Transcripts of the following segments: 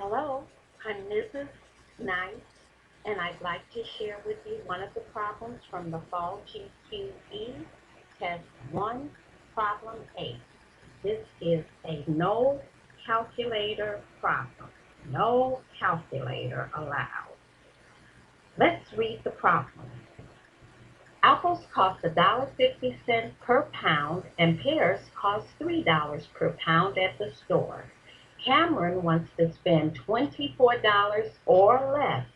Hello, I'm Mrs. Knight, and I'd like to share with you one of the problems from the Fall GQE Test 1, Problem 8. This is a no calculator problem. No calculator allowed. Let's read the problem. Apples cost $1.50 per pound and pears cost $3 per pound at the store. Cameron wants to spend $24 or less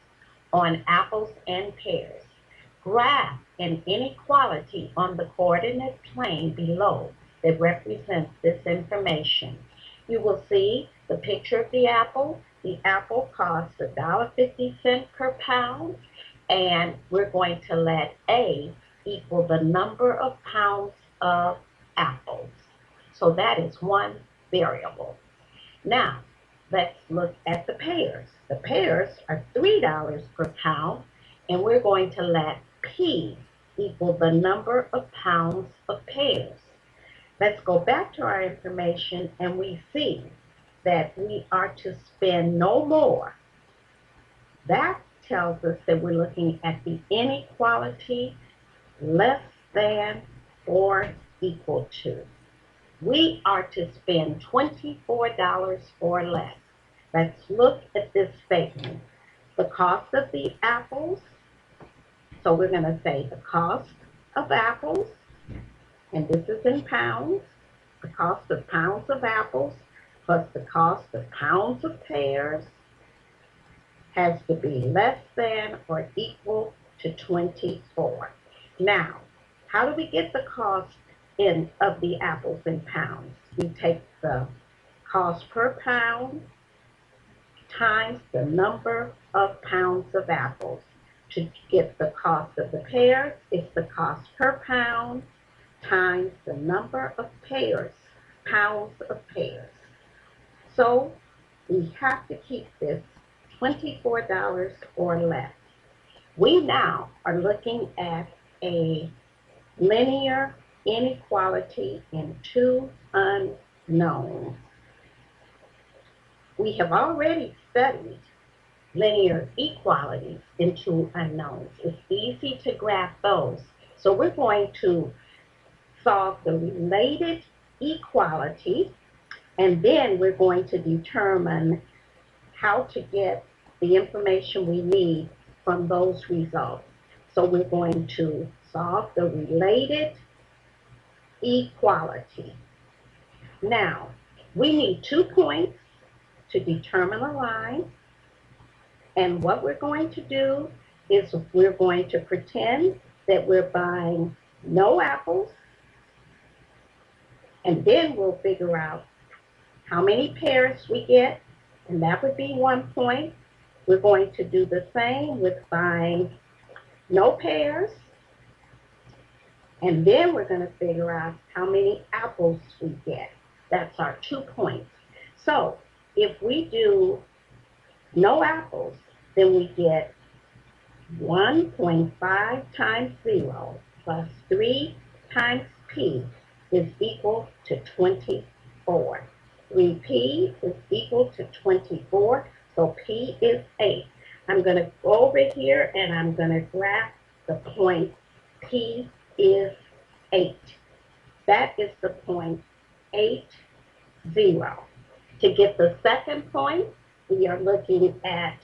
on apples and pears. Graph an inequality on the coordinate plane below that represents this information. You will see the picture of the apple. The apple costs $1.50 per pound, and we're going to let A equal the number of pounds of apples. So that is one variable. Now, let's look at the pears. The pears are $3 per pound, and we're going to let P equal the number of pounds of pears. Let's go back to our information, and we see that we are to spend no more. That tells us that we're looking at the inequality less than or equal to. We are to spend $24 or less. Let's look at this statement. The cost of the apples, so we're going to say the cost of apples, and this is in pounds, the cost of pounds of apples plus the cost of pounds of pears has to be less than or equal to 24. Now, how do we get the cost of the apples in pounds? We take the cost per pound times the number of pounds of apples. To get the cost of the pears, it's the cost per pound times the number of pears, pounds of pears. So we have to keep this $24 or less. We now are looking at a linear inequality in two unknowns. We have already studied linear equalities in two unknowns. It's easy to graph those. So we're going to solve the related equality, and then we're going to determine how to get the information we need from those results. So we're going to solve the related equality. Now, we need 2 points to determine a line. And what we're going to do is we're going to pretend that we're buying no apples, and then we'll figure out how many pears we get, and that would be 1 point. We're going to do the same with buying no pears, and then we're going to figure out how many apples we get. That's our 2 points. So if we do no apples, then we get 1.5 times 0 plus 3 times P is equal to 24. 3P is equal to 24, so P is 8. I'm going to go over here and I'm going to graph the point P is 8. That is the point 8, 0. To get the second point, we are looking at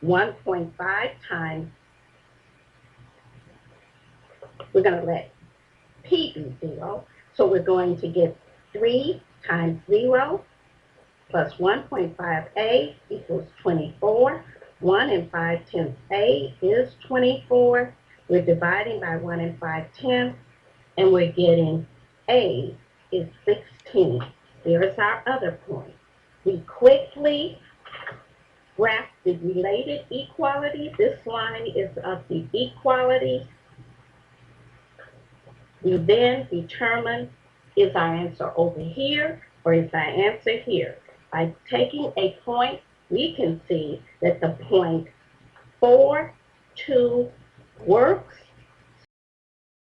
1.5 times, we're going to let P be 0. So we're going to get 3 times 0 plus 1.5a equals 24. 1 and 5/10 a is 24. We're dividing by 1 and 5/10, and we're getting a is 16. There's our other point. We quickly graph the related equality. This line is of the equality. We then determine, is our answer over here or is our answer here? By taking a point, we can see that the point 4, 2 works,